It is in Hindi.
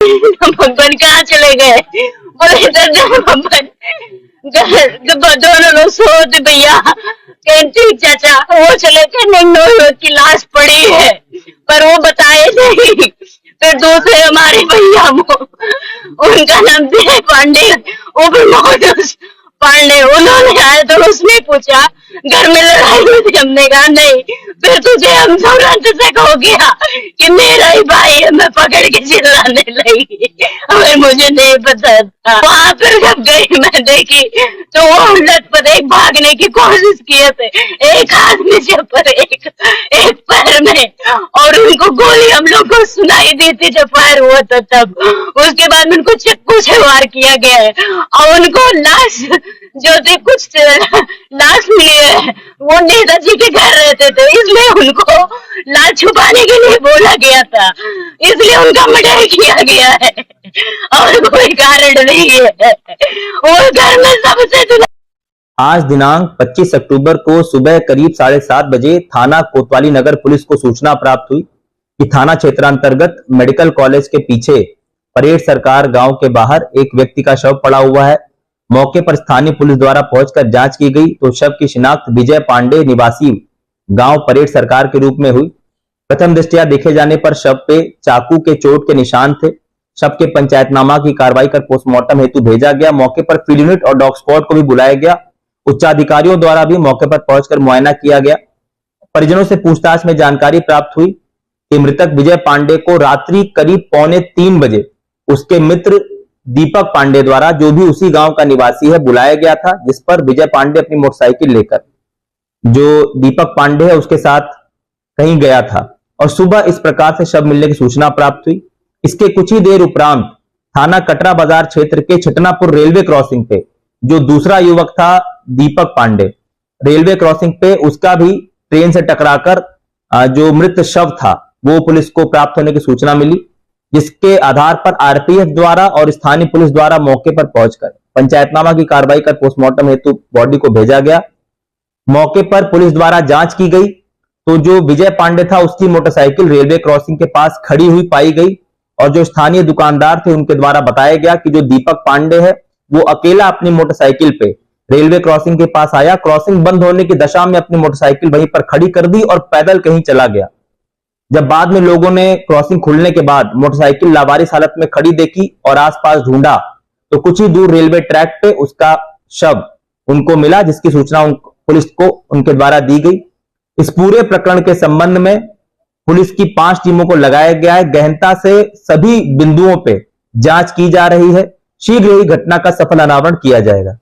भगवान कहाँ चले गए? बोले इधर जाओ भगवान। दोनों लोग सोते भैया कहीं ठीक चाचा, वो चले गए। नहीं की लाश पड़ी है पर वो बताए नहीं। फिर दूसरे हमारे भैया उनका नाम विजय पांडे, वो भी मोहनदास पांडे, उन्होंने आए तो उसने पूछा घर में लड़ाई हुई थी। हमने कहा नहीं। फिर तुझे हम तुरंत से हो गया कि मेरा ही भाई है, मैं पकड़ के चिल्लाने लगी। हमें मुझे नहीं पता था। वहां पर जब गई मैं देखी तो वो लटपट एक भागने की कोशिश किए थे, एक हाथ नीचे पर एक पैर में, और उनको गोली हम लोग को सुनाई दी थी जब फायर हुआ था तब। उसके बाद उनको चक्कू से वार किया गया है और उनको लाश जो थे कुछ लाश मिली है, वो नेताजी के घर रहते थे, इसलिए उनको लाश छुपाने के लिए बोला गया था, इसलिए उनका मर्डर किया गया है और कोई कारण नहीं है। वो घर में सबसे आज दिनांक 25 अक्टूबर को सुबह करीब 7:30 बजे थाना कोतवाली नगर पुलिस को सूचना प्राप्त हुई कि थाना क्षेत्रांतर्गत मेडिकल कॉलेज के पीछे परेड सरकार गांव के बाहर एक व्यक्ति का शव पड़ा हुआ है। मौके पर स्थानीय पुलिस द्वारा पहुंचकर जांच की गई तो शव की शिनाख्त विजय पांडे निवासी गांव परेड सरकार के रूप में हुई। प्रथम दृष्टया देखे जाने पर शव पे चाकू के चोट के निशान थे। शव के पंचायतनामा की कार्रवाई कर पोस्टमार्टम हेतु भेजा गया। मौके पर फील्ड यूनिट और डॉग स्क्वाड को भी बुलाया गया। उच्चाधिकारियों द्वारा भी मौके पर पहुंचकर मुआयना किया गया। परिजनों से पूछताछ में जानकारी प्राप्त हुई कि मृतक विजय पांडे को रात्रि करीब 2:45 बजे उसके मित्र दीपक पांडे द्वारा, जो भी उसी गांव का निवासी है, बुलाया गया था, जिस पर विजय पांडे अपनी मोटरसाइकिल लेकर जो दीपक पांडे है उसके साथ कहीं गया था और सुबह इस प्रकार से शव मिलने की सूचना प्राप्त हुई। इसके कुछ ही देर उपरांत थाना कटरा बाजार क्षेत्र के छिटनापुर रेलवे क्रॉसिंग पे जो दूसरा युवक था दीपक पांडे, रेलवे क्रॉसिंग पे उसका भी ट्रेन से टकराकर जो मृत शव था वो पुलिस को प्राप्त होने की सूचना मिली, जिसके आधार पर आरपीएफ द्वारा और स्थानीय पुलिस द्वारा मौके पर पहुंचकर पंचायतनामा की कार्रवाई कर पोस्टमार्टम हेतु बॉडी को भेजा गया। मौके पर पुलिस द्वारा जांच की गई तो जो विजय पांडे था उसकी मोटरसाइकिल रेलवे क्रॉसिंग के पास खड़ी हुई पाई गई और जो स्थानीय दुकानदार थे उनके द्वारा बताया गया कि जो दीपक पांडे है वो अकेला अपनी मोटरसाइकिल पे रेलवे क्रॉसिंग के पास आया, क्रॉसिंग बंद होने की दशा में अपनी मोटरसाइकिल वहीं पर खड़ी कर दी और पैदल कहीं चला गया। जब बाद में लोगों ने क्रॉसिंग खुलने के बाद मोटरसाइकिल लावारिस हालत में खड़ी देखी और आसपास ढूंढा तो कुछ ही दूर रेलवे ट्रैक पे उसका शव उनको मिला, जिसकी सूचना पुलिस को उनके द्वारा दी गई। इस पूरे प्रकरण के संबंध में पुलिस की 5 टीमों को लगाया गया है। गहनता से सभी बिंदुओं पे जांच की जा रही है। शीघ्र ही घटना का सफल अनावरण किया जाएगा।